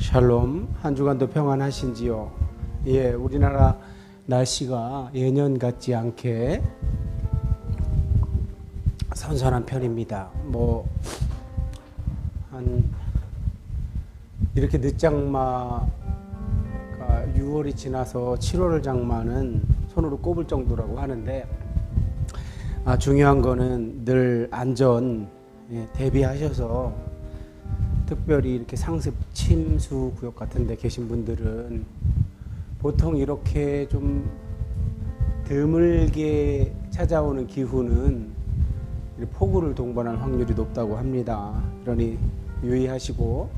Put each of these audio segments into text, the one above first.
샬롬, 한 주간도 평안하신지요? 예, 우리나라 날씨가 예년 같지 않게 선선한 편입니다. 이렇게 늦장마가 6월이 지나서 7월 장마는 손으로 꼽을 정도라고 하는데, 중요한 거는 늘 안전 대비하셔서, 특별히 이렇게 상습 침수 구역 같은 데 계신 분들은 보통 이렇게 좀 드물게 찾아오는 기후는 폭우를 동반할 확률이 높다고 합니다. 그러니 유의하시고,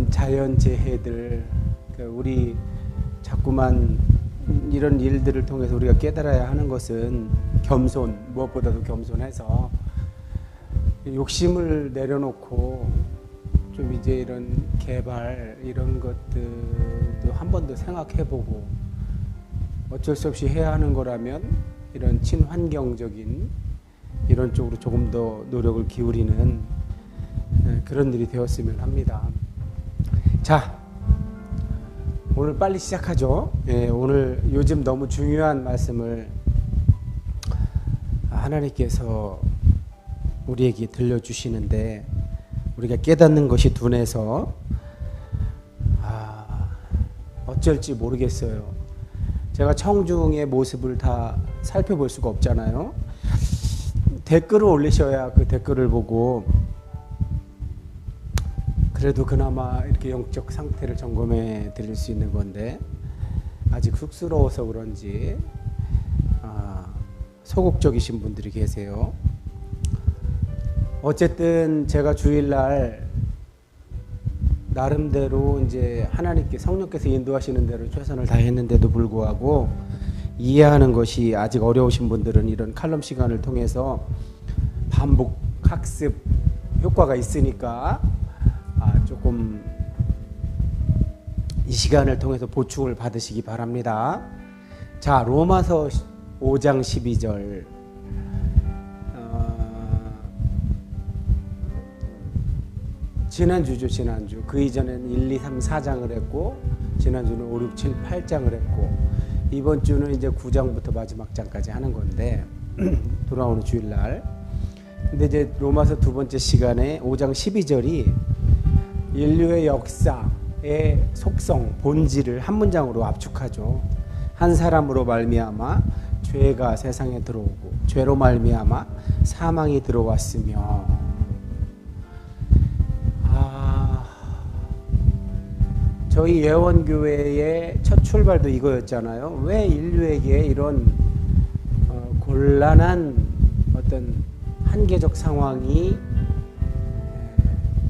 자연재해들, 우리 자꾸만 이런 일들을 통해서 우리가 깨달아야 하는 것은 겸손, 무엇보다도 겸손해서 욕심을 내려놓고 좀 이제 이런 개발 이런 것들도 한 번 더 생각해보고, 어쩔 수 없이 해야 하는 거라면 이런 친환경적인 이런 쪽으로 조금 더 노력을 기울이는 그런 일이 되었으면 합니다. 자, 오늘 빨리 시작하죠. 오늘 요즘 너무 중요한 말씀을 하나님께서 우리에게 들려주시는데, 우리가 깨닫는 것이 둔해서 어쩔지 모르겠어요. 제가 청중의 모습을 다 살펴볼 수가 없잖아요. 댓글을 올리셔야 그 댓글을 보고 그래도 그나마 이렇게 영적 상태를 점검해 드릴 수 있는 건데, 아직 쑥스러워서 그런지 소극적이신 분들이 계세요. 어쨌든 제가 주일날 나름대로 이제 하나님께 성령께서 인도하시는 대로 최선을 다했는데도 불구하고, 이해하는 것이 아직 어려우신 분들은 이런 칼럼 시간을 통해서 반복 학습 효과가 있으니까 조금 이 시간을 통해서 보충을 받으시기 바랍니다. 자, 로마서 5장 12절. 지난주죠. 그 이전에는 1, 2, 3, 4장을 했고, 지난주는 5, 6, 7, 8장을 했고, 이번 주는 이제 9장부터 마지막 장까지 하는 건데, 돌아오는 주일날. 근데 이제 로마서 두 번째 시간에 5장 12절이 인류의 역사의 속성, 본질을 한 문장으로 압축하죠. 한 사람으로 말미암아 죄가 세상에 들어오고, 죄로 말미암아 사망이 들어왔으며, 저희 예원교회의 첫 출발도 이거였잖아요. 왜 인류에게 이런 곤란한 어떤 한계적 상황이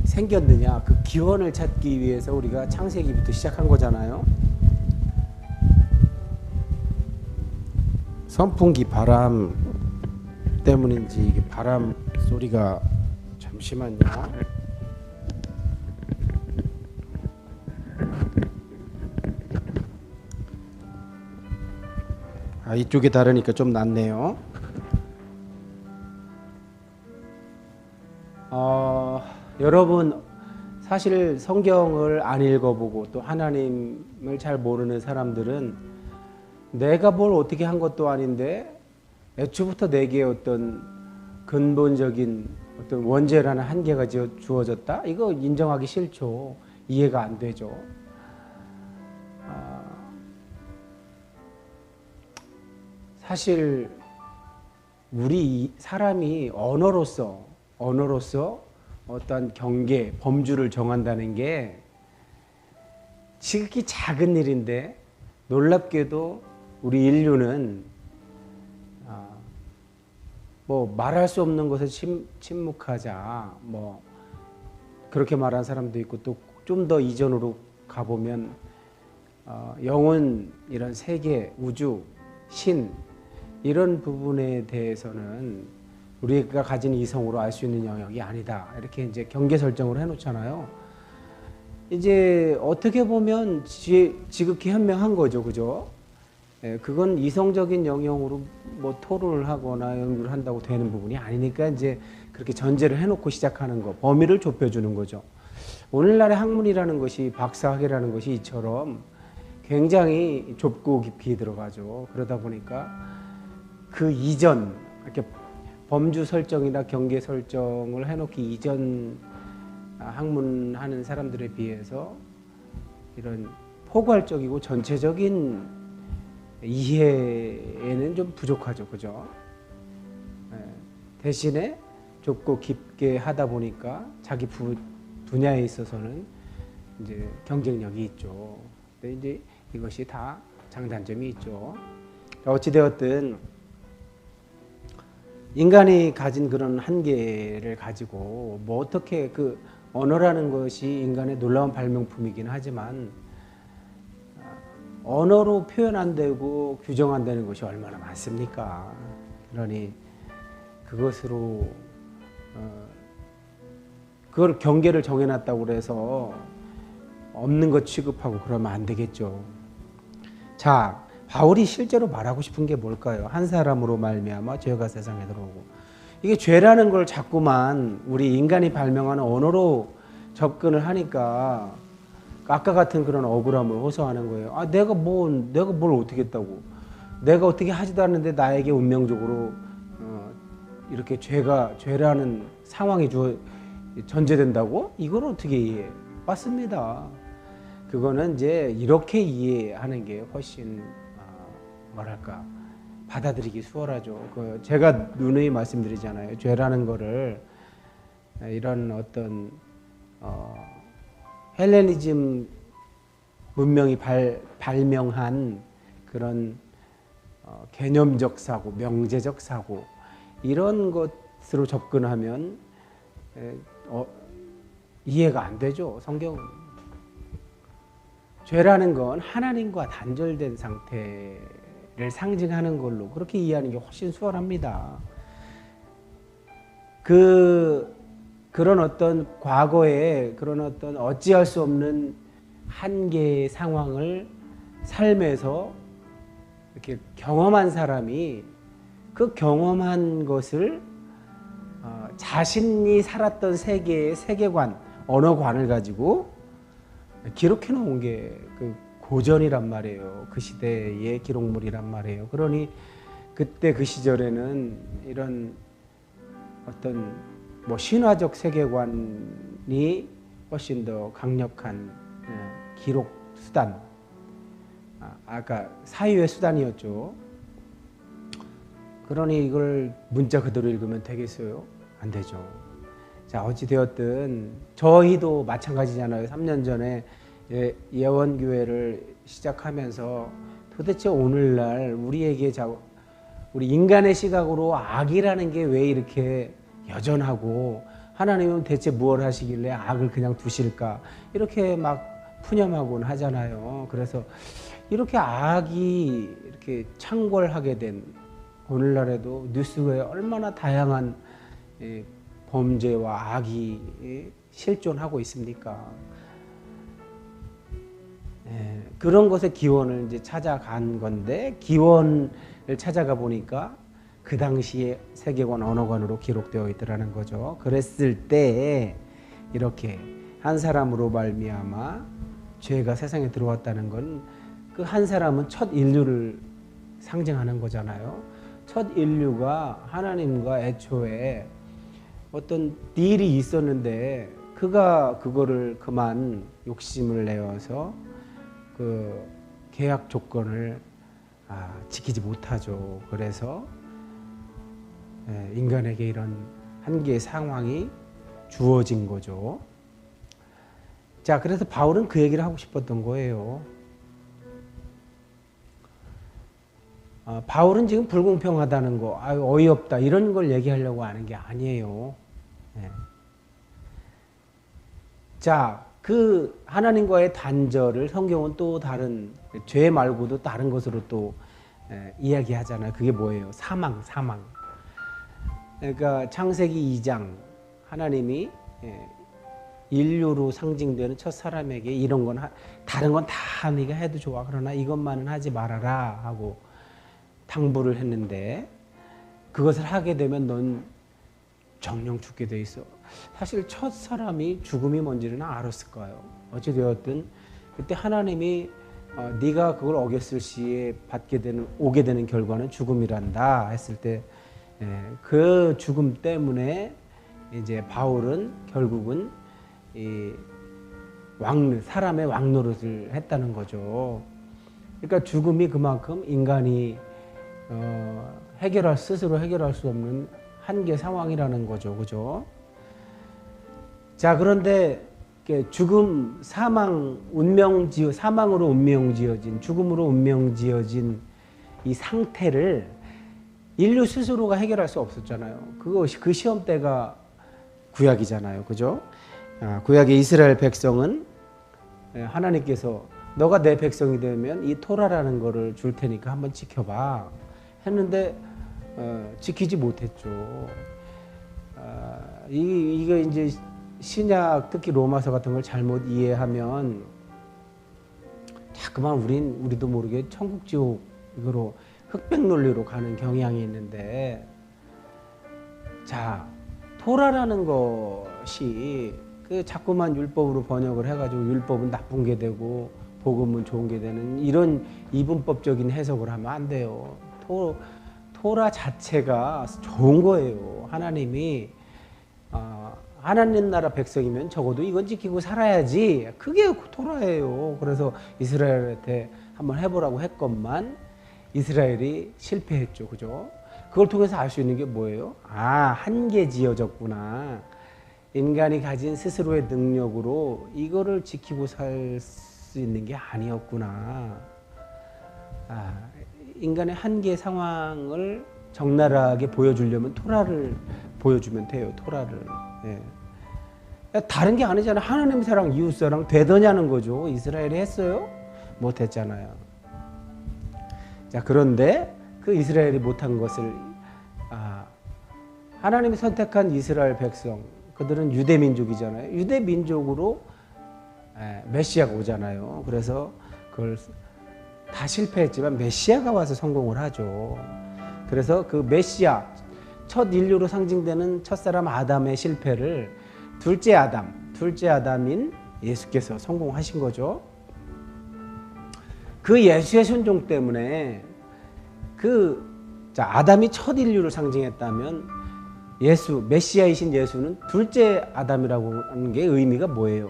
생겼느냐, 그 기원을 찾기 위해서 우리가 창세기부터 시작한 거잖아요. 선풍기 바람 때문인지 이게 바람 소리가, 잠시만요. 이쪽이 다르니까 좀 낫네요. 여러분, 사실 성경을 안 읽어보고 또 하나님을 잘 모르는 사람들은 내가 뭘 어떻게 한 것도 아닌데 애초부터 내게 어떤 근본적인 어떤 원죄라는 한계가 주어졌다? 이거 인정하기 싫죠. 이해가 안 되죠. 사실 우리 사람이 언어로서 어떤 경계, 범주를 정한다는 게 지극히 작은 일인데, 놀랍게도 우리 인류는 말할 수 없는 것에 침묵하자, 그렇게 말하는 사람도 있고, 또 좀 더 이전으로 가보면 영혼, 이런 세계, 우주, 신, 이런 부분에 대해서는 우리가 가진 이성으로 알 수 있는 영역이 아니다. 이렇게 이제 경계 설정을 해놓잖아요. 이제 어떻게 보면 지극히 현명한 거죠, 그죠? 그건 이성적인 영역으로 토론을 하거나 연구를 한다고 되는 부분이 아니니까 이제 그렇게 전제를 해놓고 시작하는 거, 범위를 좁혀주는 거죠. 오늘날의 학문이라는 것이 박사학위라는 것이 이처럼 굉장히 좁고 깊이 들어가죠. 그러다 보니까 그 이전 이렇게 범주 설정이나 경계 설정을 해놓기 이전 학문하는 사람들에 비해서 이런 포괄적이고 전체적인 이해에는 좀 부족하죠. 그죠? 대신에 좁고 깊게 하다 보니까 자기 분야에 있어서는 이제 경쟁력이 있죠. 근데 이제 이것이 다 장단점이 있죠. 어찌되었든 인간이 가진 그런 한계를 가지고 뭐 어떻게 그 언어라는 것이 인간의 놀라운 발명품이긴 하지만 언어로 표현 안 되고 규정 안 되는 것이 얼마나 많습니까? 그러니 그것으로 그걸 경계를 정해놨다고 그래서 없는 것 취급하고 그러면 안 되겠죠. 자, 바울이 실제로 말하고 싶은 게 뭘까요? 한 사람으로 말미암아 죄가 세상에 들어오고. 이게 죄라는 걸 자꾸만 우리 인간이 발명하는 언어로 접근을 하니까 아까 같은 그런 억울함을 호소하는 거예요. 아, 내가 뭘 어떻게 했다고. 내가 어떻게 하지도 않는데 나에게 운명적으로 이렇게 죄라는 상황이 전제된다고? 이걸 어떻게 이해해? 맞습니다. 그거는 이제 이렇게 이해하는 게 훨씬 뭐랄까 받아들이기 수월하죠. 제가 누누이 말씀드리잖아요. 죄라는 거를 이런 어떤 헬레니즘 문명이 발명한 그런 개념적 사고, 명제적 사고 이런 것으로 접근하면 이해가 안 되죠. 성경은. 죄라는 건 하나님과 단절된 상태를 상징하는 걸로 그렇게 이해하는 게 훨씬 수월합니다. 그런 어떤 과거에 그런 어떤 어찌할 수 없는 한계의 상황을 삶에서 이렇게 경험한 사람이 그 경험한 것을 자신이 살았던 세계의 세계관, 언어관을 가지고 기록해 놓은 게 그 고전이란 말이에요. 그 시대의 기록물이란 말이에요. 그러니 그때 그 시절에는 이런 어떤 뭐 신화적 세계관이 훨씬 더 강력한 기록 수단, 아까 사유의 수단이었죠. 그러니 이걸 문자 그대로 읽으면 되겠어요? 안 되죠. 자, 어찌되었든 저희도 마찬가지잖아요. 3년 전에 예원교회를 시작하면서 도대체 오늘날 우리에게 우리 인간의 시각으로 악이라는 게 왜 이렇게 여전하고 하나님은 대체 무엇 하시길래 악을 그냥 두실까 이렇게 막 푸념하곤 하잖아요. 그래서 이렇게 악이 이렇게 창궐하게 된 오늘날에도 뉴스에 얼마나 다양한 범죄와 악이 실존하고 있습니까? 그런 것의 기원을 이제 찾아간 건데 기원을 찾아가 보니까 그 당시에 세계관 언어관으로 기록되어 있더라는 거죠. 그랬을 때 이렇게 한 사람으로 말미암아 죄가 세상에 들어왔다는 건 그 한 사람은 첫 인류를 상징하는 거잖아요. 첫 인류가 하나님과 애초에 어떤 딜이 있었는데 그가 그거를 그만 욕심을 내어서 그 계약 조건을 지키지 못하죠. 그래서 인간에게 이런 한계의 상황이 주어진 거죠. 자, 그래서 바울은 그 얘기를 하고 싶었던 거예요. 바울은 지금 불공평하다는 거, 어이없다 이런 걸 얘기하려고 하는 게 아니에요. 자, 그 하나님과의 단절을 성경은 또 다른 죄 말고도 다른 것으로 또 이야기하잖아요. 그게 뭐예요? 사망. 그러니까 창세기 2장 하나님이 인류로 상징되는 첫 사람에게 이런 건 다른 건 다 네가 해도 좋아. 그러나 이것만은 하지 말아라 하고 당부를 했는데 그것을 하게 되면 넌 정령 죽게 돼 있어. 사실 첫 사람이 죽음이 뭔지는 알았을 거예요. 어찌되었든 그때 하나님이 네가 그걸 어겼을 시에 오게 되는 결과는 죽음이란다 했을 때 그 죽음 때문에 이제 바울은 결국은 이 사람의 왕노릇을 했다는 거죠. 그러니까 죽음이 그만큼 인간이 스스로 해결할 수 없는 한계 상황이라는 거죠. 그죠? 자, 그런데 죽음, 사망으로 운명지어진, 죽음으로 운명지어진 이 상태를 인류 스스로가 해결할 수 없었잖아요. 그 시험대가 구약이잖아요. 그죠? 구약의 이스라엘 백성은 하나님께서 너가 내 백성이 되면 이 토라라는 거를 줄 테니까 한번 지켜봐 했는데 지키지 못했죠. 이거 이제 신약 특히 로마서 같은 걸 잘못 이해하면 자꾸만 우리도 모르게 천국 지옥으로 흑백 논리로 가는 경향이 있는데, 자, 토라라는 것이 자꾸만 율법으로 번역을 해가지고 율법은 나쁜 게 되고 복음은 좋은 게 되는 이런 이분법적인 해석을 하면 안 돼요. 토라 자체가 좋은 거예요. 하나님이 하나님 나라 백성이면 적어도 이건 지키고 살아야지. 그게 토라예요. 그래서 이스라엘한테 한번 해보라고 했건만 이스라엘이 실패했죠. 그죠? 그걸 통해서 알 수 있는 게 뭐예요? 한계 지어졌구나. 인간이 가진 스스로의 능력으로 이거를 지키고 살 수 있는 게 아니었구나. 인간의 한계 상황을 적나라하게 보여주려면 토라를 보여주면 돼요. 토라를. 다른 게 아니잖아요. 하나님 사랑, 이웃 사랑 되더냐는 거죠. 이스라엘이 했어요? 못했잖아요. 자, 그런데 그 이스라엘이 못한 것을 하나님이 선택한 이스라엘 백성, 그들은 유대 민족이잖아요. 유대 민족으로 메시아가 오잖아요. 그래서 그걸 다 실패했지만 메시아가 와서 성공을 하죠. 그래서 그 메시아, 첫 인류로 상징되는 첫사람 아담의 실패를 둘째 아담인 예수께서 성공하신 거죠. 그 예수의 순종 때문에 아담이 첫 인류를 상징했다면 메시아이신 예수는 둘째 아담이라고 하는 게 의미가 뭐예요?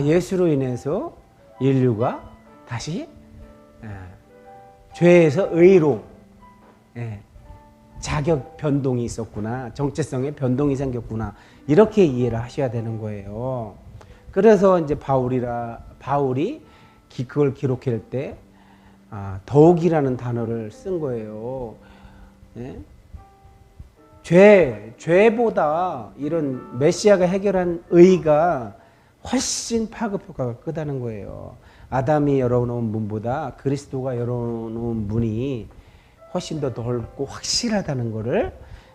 예수로 인해서 인류가 다시 죄에서 의로 자격 변동이 있었구나. 정체성의 변동이 생겼구나. 이렇게 이해를 하셔야 되는 거예요. 그래서 이제 바울이 그걸 기록할 때 더욱이라는 단어를 쓴 거예요. 죄보다 이런 메시아가 해결한 의가 훨씬 파급 효과가 크다는 거예요. 아담이 열어놓은 문보다 그리스도가 열어놓은 문이 훨씬 더 넓고 확실하다는 것을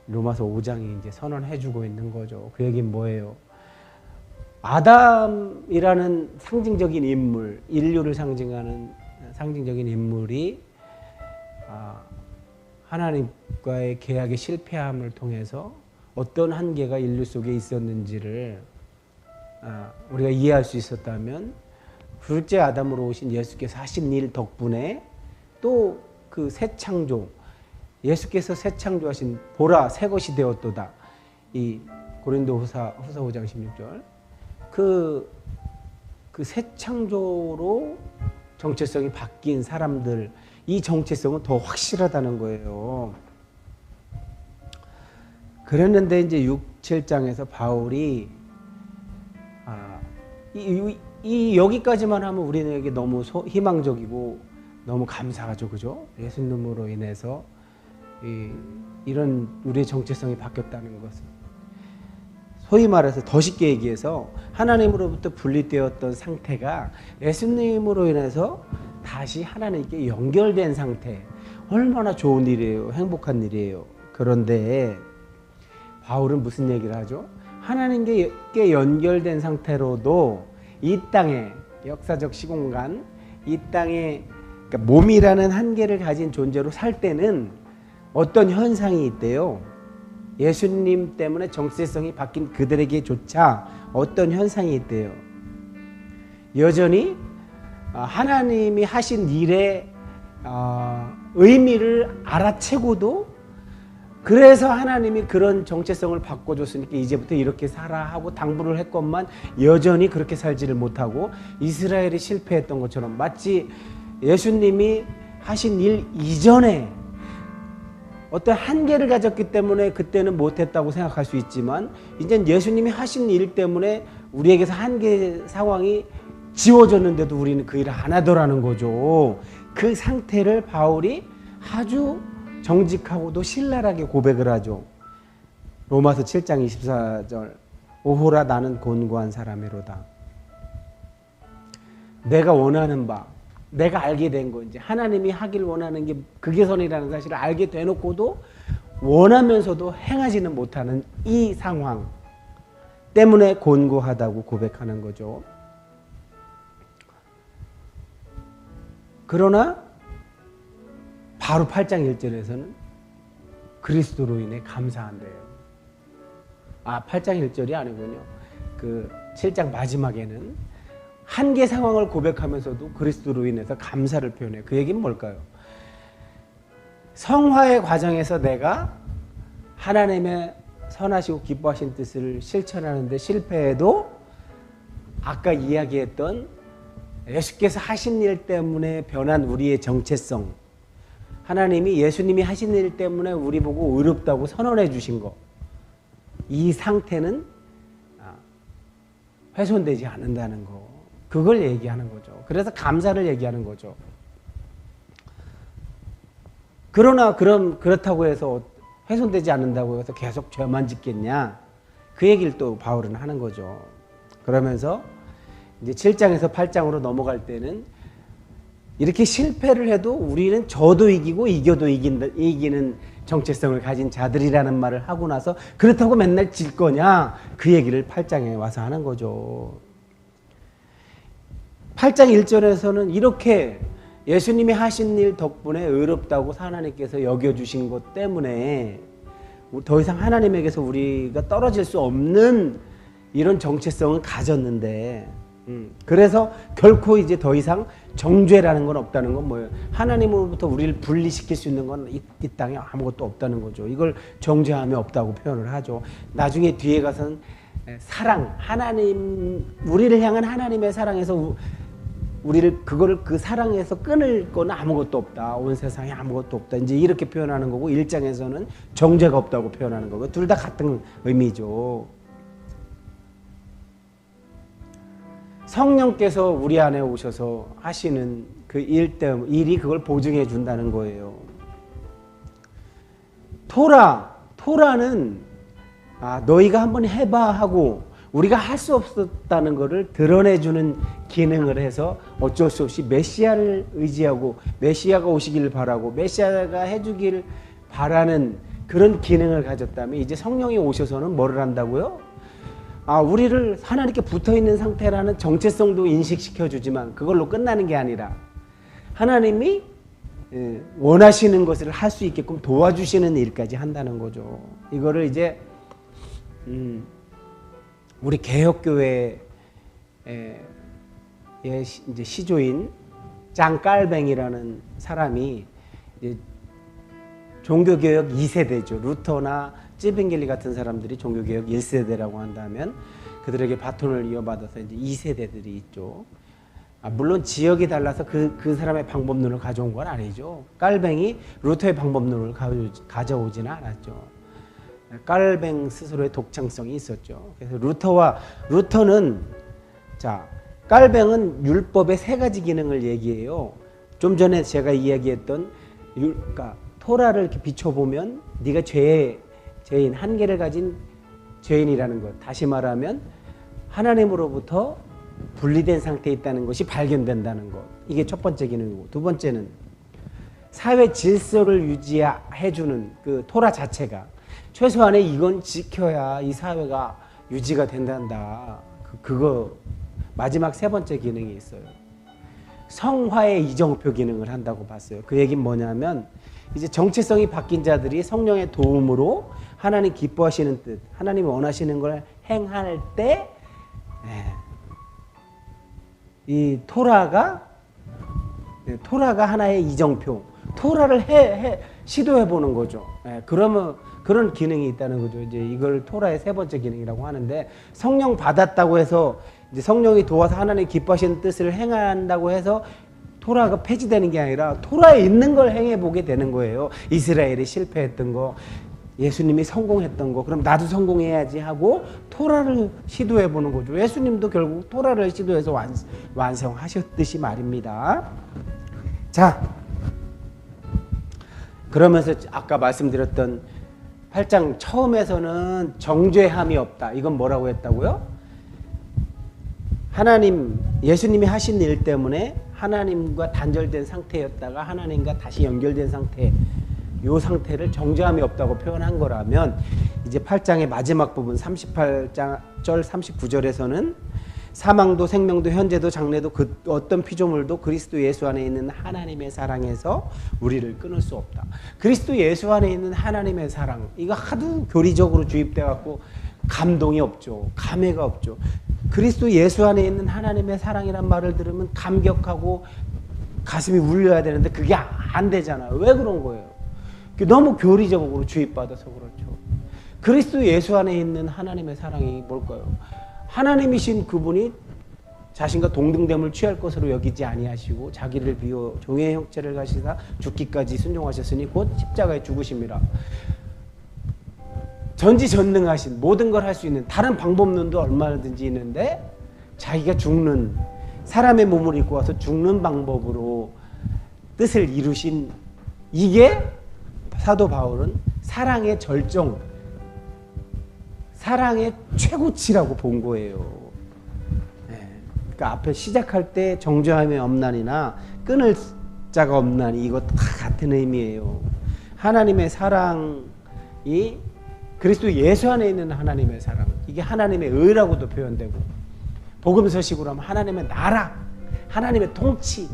로마서 5장이 이제 선언해주고 있는 거죠. 그 얘기는 뭐예요? 아담이라는 상징적인 인물, 인류를 상징하는 상징적인 인물이 하나님과의 계약의 실패함을 통해서 어떤 한계가 인류 속에 있었는지를 우리가 이해할 수 있었다면 둘째 아담으로 오신 예수께서 하신 일 덕분에 또 그 새 창조, 예수께서 새 창조하신 보라 새 것이 되었도다. 이 고린도후서 5장 16절 그 새 창조로 정체성이 바뀐 사람들, 이 정체성은 더 확실하다는 거예요. 그랬는데 이제 6, 7장에서 바울이 여기까지만 하면 우리에게 너무 희망적이고 너무 감사하죠. 그죠? 예수님으로 인해서 이런 우리의 정체성이 바뀌었다는 것은, 소위 말해서 더 쉽게 얘기해서 하나님으로부터 분리되었던 상태가 예수님으로 인해서 다시 하나님께 연결된 상태, 얼마나 좋은 일이에요. 행복한 일이에요. 그런데 바울은 무슨 얘기를 하죠? 하나님께 연결된 상태로도 이 땅의 역사적 시공간, 이 땅에 그러니까 몸이라는 한계를 가진 존재로 살 때는 어떤 현상이 있대요. 예수님 때문에 정체성이 바뀐 그들에게조차 어떤 현상이 있대요. 여전히 하나님이 하신 일의 의미를 알아채고도 그래서 하나님이 그런 정체성을 바꿔줬으니까 이제부터 이렇게 살아 하고 당부를 했건만 여전히 그렇게 살지를 못하고 이스라엘이 실패했던 것처럼 마치 예수님이 하신 일 이전에 어떤 한계를 가졌기 때문에 그때는 못했다고 생각할 수 있지만 이제 예수님이 하신 일 때문에 우리에게서 한계 상황이 지워졌는데도 우리는 그 일을 안 하더라는 거죠. 그 상태를 바울이 아주 정직하고도 신랄하게 고백을 하죠. 로마서 7장 24절 오호라 나는 곤고한 사람이로다. 내가 원하는 바 내가 알게 된 거 이제 하나님이 하길 원하는 게 그게 선이라는 사실을 알게 되놓고도 원하면서도 행하지는 못하는 이 상황 때문에 곤고하다고 고백하는 거죠. 그러나 바로 8장 1절에서는 그리스도로 인해 감사한대요. 8장 1절이 아니군요. 그 7장 마지막에는 한계 상황을 고백하면서도 그리스도로 인해서 감사를 표현해요. 그 얘기는 뭘까요? 성화의 과정에서 내가 하나님의 선하시고 기뻐하신 뜻을 실천하는데 실패해도 아까 이야기했던 예수께서 하신 일 때문에 변한 우리의 정체성, 하나님이 예수님이 하신 일 때문에 우리 보고 의롭다고 선언해 주신 거, 이 상태는 훼손되지 않는다는 거, 그걸 얘기하는 거죠. 그래서 감사를 얘기하는 거죠. 그러나 그렇다고 해서 훼손되지 않는다고 해서 계속 죄만 짓겠냐? 그 얘기를 또 바울은 하는 거죠. 그러면서 이제 7장에서 8장으로 넘어갈 때는 이렇게 실패를 해도 우리는 져도 이기고 이겨도 이기는 정체성을 가진 자들이라는 말을 하고 나서 그렇다고 맨날 질 거냐? 그 얘기를 8장에 와서 하는 거죠. 8장 1절에서는 이렇게 예수님이 하신 일 덕분에 의롭다고 하나님께서 여겨주신 것 때문에 더 이상 하나님에게서 우리가 떨어질 수 없는 이런 정체성을 가졌는데 그래서 결코 이제 더 이상 정죄라는 건 없다는 건 뭐예요? 하나님으로부터 우리를 분리시킬 수 있는 건 이 땅에 아무것도 없다는 거죠. 이걸 정죄함이 없다고 표현을 하죠. 나중에 뒤에 가서는 사랑, 하나님, 우리를 향한 하나님의 사랑에서 우리를 그거를 그 사랑에서 끊을 건 아무것도 없다. 온 세상에 아무것도 없다. 이제 이렇게 표현하는 거고 1장에서는 정죄가 없다고 표현하는 거고 둘 다 같은 의미죠. 성령께서 우리 안에 오셔서 하시는 그 일이 그걸 보증해 준다는 거예요. 토라는 너희가 한번 해봐 하고 우리가 할 수 없었다는 것을 드러내주는 기능을 해서 어쩔 수 없이 메시아를 의지하고 메시아가 오시기를 바라고 메시아가 해주기를 바라는 그런 기능을 가졌다면 이제 성령이 오셔서는 뭐를 한다고요? 우리를 하나님께 붙어있는 상태라는 정체성도 인식시켜주지만 그걸로 끝나는 게 아니라 하나님이 원하시는 것을 할 수 있게끔 도와주시는 일까지 한다는 거죠. 이거를 이제 우리 개혁교회의 이제 시조인 짱깔뱅이라는 사람이 이제 종교개혁 2세대죠. 루터나 찌빙겔리 같은 사람들이 종교개혁 1세대라고 한다면 그들에게 바톤을 이어받아서 이제 2세대들이 있죠. 물론 지역이 달라서 그 사람의 방법론을 가져온 건 아니죠. 깔뱅이 루터의 방법론을 가져오지는 않았죠. 깔뱅 스스로의 독창성이 있었죠. 그래서 루터는 깔뱅은 율법의 세 가지 기능을 얘기해요. 좀 전에 제가 이야기했던 그러니까 토라를 이렇게 비춰보면 네가 죄인 한계를 가진 죄인이라는 것. 다시 말하면 하나님으로부터 분리된 상태에 있다는 것이 발견된다는 것. 이게 첫 번째 기능이고 두 번째는 사회 질서를 유지해주는 그 토라 자체가 최소한의 이건 지켜야 이 사회가 유지가 된단다. 그거 마지막 세 번째 기능이 있어요. 성화의 이정표 기능을 한다고 봤어요. 그 얘기는 뭐냐면 이제 정체성이 바뀐 자들이 성령의 도움으로 하나님 기뻐하시는 뜻, 하나님이 원하시는 걸 행할 때 이 토라가 하나의 이정표, 토라를 시도해 보는 거죠. 그러면 그런 기능이 있다는 거죠. 이제 이걸 토라의 세 번째 기능이라고 하는데, 성령 받았다고 해서 이제 성령이 도와서 하나님 기뻐하시는 뜻을 행한다고 해서 토라가 폐지되는 게 아니라 토라에 있는 걸 행해 보게 되는 거예요. 이스라엘이 실패했던 거, 예수님이 성공했던 거, 그럼 나도 성공해야지 하고 토라를 시도해 보는 거죠. 예수님도 결국 토라를 시도해서 완성하셨듯이 말입니다. 자, 그러면서 아까 말씀드렸던 8장 처음에서는 정죄함이 없다. 이건 뭐라고 했다고요? 예수님이 하신 일 때문에 하나님과 단절된 상태였다가 하나님과 다시 연결된 상태, 이 상태를 정죄함이 없다고 표현한 거라면, 이제 8장의 마지막 부분 38절 39절에서는 사망도 생명도 현재도 장래도 그 어떤 피조물도 그리스도 예수 안에 있는 하나님의 사랑에서 우리를 끊을 수 없다. 그리스도 예수 안에 있는 하나님의 사랑, 이거 하도 교리적으로 주입돼 갖고 감동이 없죠. 감회가 없죠. 그리스도 예수 안에 있는 하나님의 사랑이란 말을 들으면 감격하고 가슴이 울려야 되는데 그게 안 되잖아요. 왜 그런 거예요? 너무 교리적으로 주입받아서 그렇죠. 그리스도 예수 안에 있는 하나님의 사랑이 뭘까요? 하나님이신 그분이 자신과 동등됨을 취할 것으로 여기지 아니하시고 자기를 비워 종의 형체를 가시사 죽기까지 순종하셨으니 곧 십자가에 죽으심이라. 전지전능하신, 모든 걸 할 수 있는, 다른 방법론도 얼마든지 있는데 자기가 죽는, 사람의 몸을 입고 와서 죽는 방법으로 뜻을 이루신, 이게 사도 바울은 사랑의 절정, 사랑의 최고치라고 본 거예요. 그러니까 앞에 시작할 때 정죄함이 없나니나 끊을 자가 없나니, 이거 다 같은 의미예요. 하나님의 사랑이 그리스도 예수 안에 있는 하나님의 사랑, 이게 하나님의 의라고도 표현되고, 복음서식으로 하면 하나님의 나라, 하나님의 통치,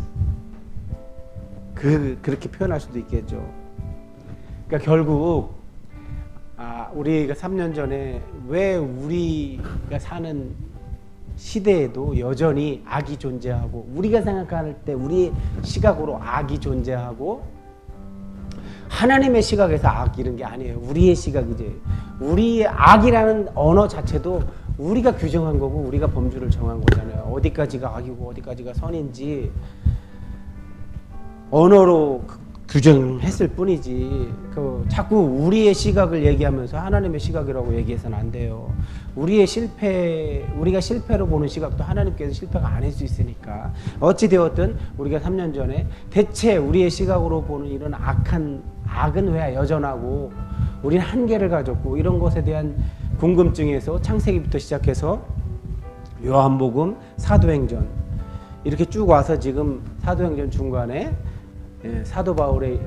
그렇게 표현할 수도 있겠죠. 그러니까 결국 우리가 3년 전에 왜 우리가 사는 시대에도 여전히 악이 존재하고, 우리가 생각할 때 우리의 시각으로 악이 존재하고, 하나님의 시각에서 악 이런 게 아니에요. 우리의 시각이지. 우리의 악이라는 언어 자체도 우리가 규정한 거고 우리가 범주를 정한 거잖아요. 어디까지가 악이고 어디까지가 선인지 언어로 규정했을 뿐이지, 자꾸 우리의 시각을 얘기하면서 하나님의 시각이라고 얘기해서는 안 돼요. 우리가 실패로 보는 시각도 하나님께서 실패가 아닐 수 있으니까. 어찌되었든 우리가 3년 전에 대체 우리의 시각으로 보는 이런 악은 왜 여전하고 우리는 한계를 가졌고, 이런 것에 대한 궁금증에서 창세기부터 시작해서 요한복음, 사도행전 이렇게 쭉 와서 지금 사도행전 중간에 사도 바울의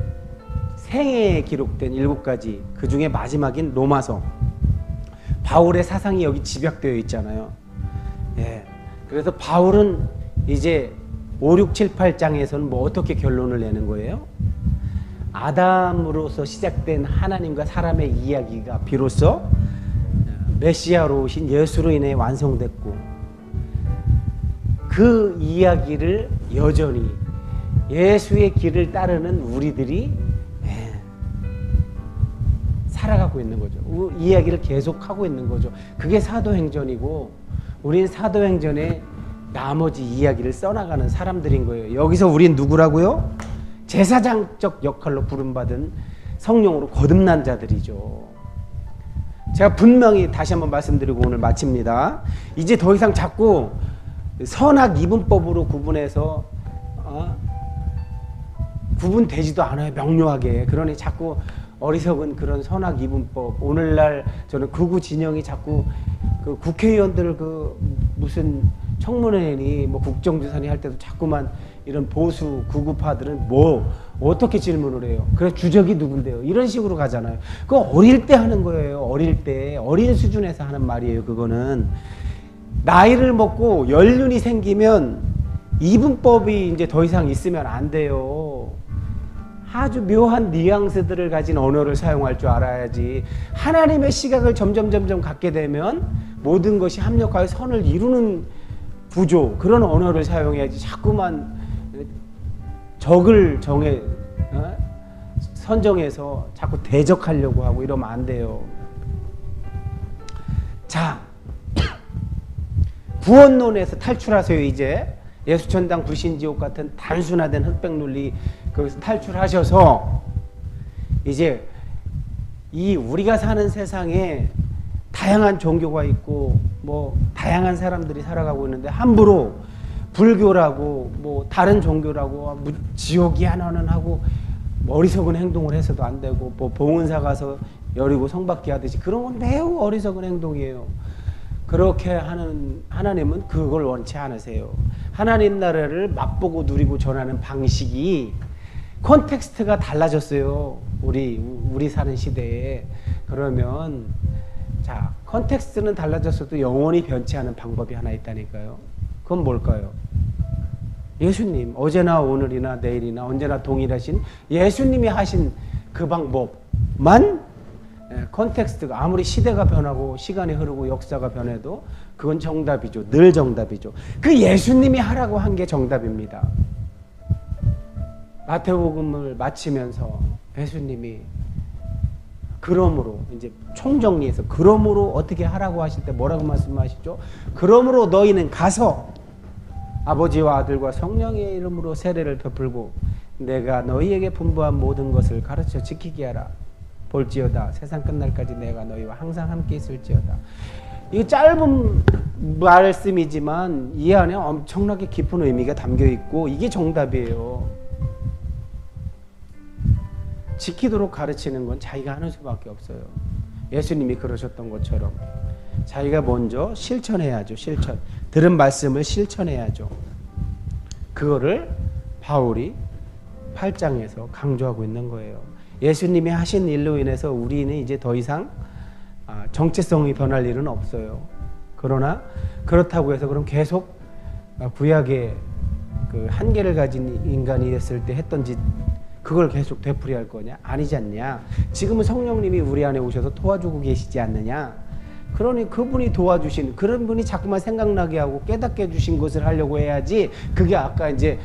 생애에 기록된 7가지, 그 중에 마지막인 로마서, 바울의 사상이 여기 집약되어 있잖아요. 그래서 바울은 이제 5, 6, 7, 8장에서는 뭐 어떻게 결론을 내는 거예요? 아담으로서 시작된 하나님과 사람의 이야기가 비로소 메시아로 오신 예수로 인해 완성됐고, 그 이야기를 여전히 예수의 길을 따르는 우리들이 살아가고 있는 거죠. 이야기를 계속하고 있는 거죠. 그게 사도행전이고, 우린 사도행전에 나머지 이야기를 써나가는 사람들인 거예요. 여기서 우린 누구라고요? 제사장적 역할로 부름받은 성령으로 거듭난 자들이죠. 제가 분명히 다시 한번 말씀드리고 오늘 마칩니다. 이제 더 이상 자꾸 선악 이분법으로 구분해서 구분되지도 않아요. 명료하게. 그러니 자꾸 어리석은 그런 선악 이분법, 오늘날 저는 극우 진영이 자꾸 그 국회의원들 무슨 청문회니 뭐 국정조사니 할 때도 자꾸만 이런 보수 극우파들은 어떻게 질문을 해요? 그래 주적이 누군데요? 이런 식으로 가잖아요. 그거 어릴 때 하는 거예요. 어릴 때, 어린 수준에서 하는 말이에요. 그거는 나이를 먹고 연륜이 생기면 이분법이 이제 더 이상 있으면 안 돼요. 아주 묘한 뉘앙스들을 가진 언어를 사용할 줄 알아야지. 하나님의 시각을 점점 갖게 되면 모든 것이 합력하여 선을 이루는 구조, 그런 언어를 사용해야지. 자꾸만 적을 선정해서 자꾸 대적하려고 하고 이러면 안 돼요. 자, 구원론에서 탈출하세요. 이제 예수천당 불신지옥 같은 단순화된 흑백 논리 거기서 탈출하셔서 이제 이 우리가 사는 세상에 다양한 종교가 있고 뭐 다양한 사람들이 살아가고 있는데 함부로 불교라고 뭐 다른 종교라고 지옥이야 너는 하고 어리석은 행동을 해서도 안 되고, 뭐 봉은사 가서 여리고 성받기 하듯이 그런 건 매우 어리석은 행동이에요. 그렇게 하는 하나님은 그걸 원치 않으세요. 하나님 나라를 맛보고 누리고 전하는 방식이 콘텍스트가 달라졌어요. 우리 사는 시대에. 그러면 자, 콘텍스트는 달라졌어도 영원히 변치 않은 방법이 하나 있다니까요. 그건 뭘까요? 예수님, 어제나 오늘이나 내일이나 언제나 동일하신 예수님이 하신 그 방법만, 콘텍스트가 아무리 시대가 변하고 시간이 흐르고 역사가 변해도 그건 정답이죠. 늘 정답이죠. 그 예수님이 하라고 한 게 정답입니다. 마태복음을 마치면서 예수님이 그러므로 이제 총정리해서 그러므로 어떻게 하라고 하실 때 뭐라고 말씀하시죠? 그러므로 너희는 가서 아버지와 아들과 성령의 이름으로 세례를 베풀고 내가 너희에게 분부한 모든 것을 가르쳐 지키게 하라. 볼지어다 세상 끝날까지 내가 너희와 항상 함께 있을지어다. 이거 짧은 말씀이지만 이 안에 엄청나게 깊은 의미가 담겨 있고 이게 정답이에요. 지키도록 가르치는 건 자기가 하는 수밖에 없어요. 예수님이 그러셨던 것처럼 자기가 먼저 실천해야죠. 실천. 들은 말씀을 실천해야죠. 그거를 바울이 8장에서 강조하고 있는 거예요. 예수님이 하신 일로 인해서 우리는 이제 더 이상 정체성이 변할 일은 없어요. 그러나 그렇다고 해서 그럼 계속 구약의 그 한계를 가진 인간이 됐을 때 했던 짓 그걸 계속 되풀이할 거냐? 아니지 않냐? 지금은 성령님이 우리 안에 오셔서 도와주고 계시지 않느냐? 그러니 그분이 도와주신 그런 분이 자꾸만 생각나게 하고 깨닫게 해주신 것을 하려고 해야지. 그게 아까 이제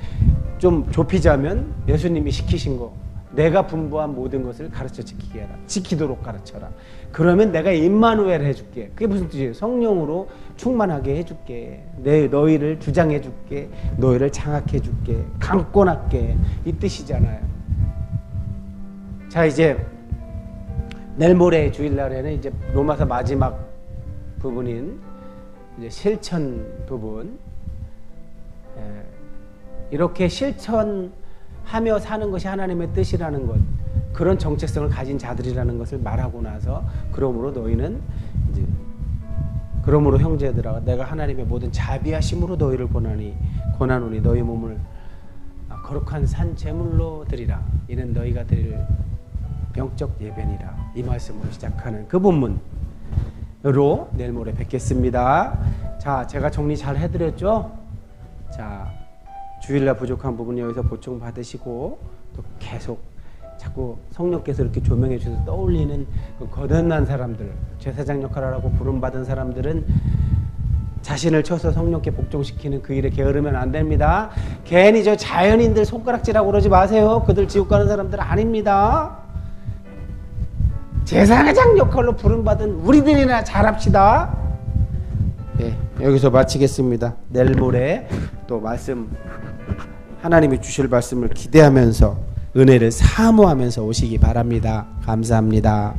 좀 좁히자면 예수님이 시키신 거, 내가 분부한 모든 것을 가르쳐 지키게 해라. 지키도록 가르쳐라. 그러면 내가 임마누엘 해줄게. 그게 무슨 뜻이에요? 성령으로 충만하게 해줄게. 너희를 주장해줄게. 너희를 장악해줄게. 강권할게. 이 뜻이잖아요. 자, 이제 내일 모레 주일날에는 이제 로마서 마지막 부분인 이제 실천 부분, 이렇게 실천하며 사는 것이 하나님의 뜻이라는 것, 그런 정체성을 가진 자들이라는 것을 말하고 나서 그러므로 너희는 이제 그러므로 형제들아 내가 하나님의 모든 자비하심으로 너희를 권하노니 너희 몸을 거룩한 산 제물로 드리라. 이는 너희가 드릴 영적 예배니라. 이 말씀으로 시작하는 그 본문으로 내일 모레 뵙겠습니다. 자, 제가 정리 잘 해드렸죠? 자, 주일날 부족한 부분 여기서 보충 받으시고 또 계속 자꾸 성령께서 이렇게 조명해 주셔서 떠올리는 그 거듭난 사람들, 제사장 역할을 하고 부름받은 사람들은 자신을 쳐서 성령께 복종시키는 그 일에 게으르면 안 됩니다. 괜히 저 자연인들 손가락질하고 그러지 마세요. 그들 지옥 가는 사람들 아닙니다. 제사장 역할로 부름받은 우리들이나 잘합시다. 네, 여기서 마치겠습니다. 내일 모레 또 말씀, 하나님이 주실 말씀을 기대하면서 은혜를 사모하면서 오시기 바랍니다. 감사합니다.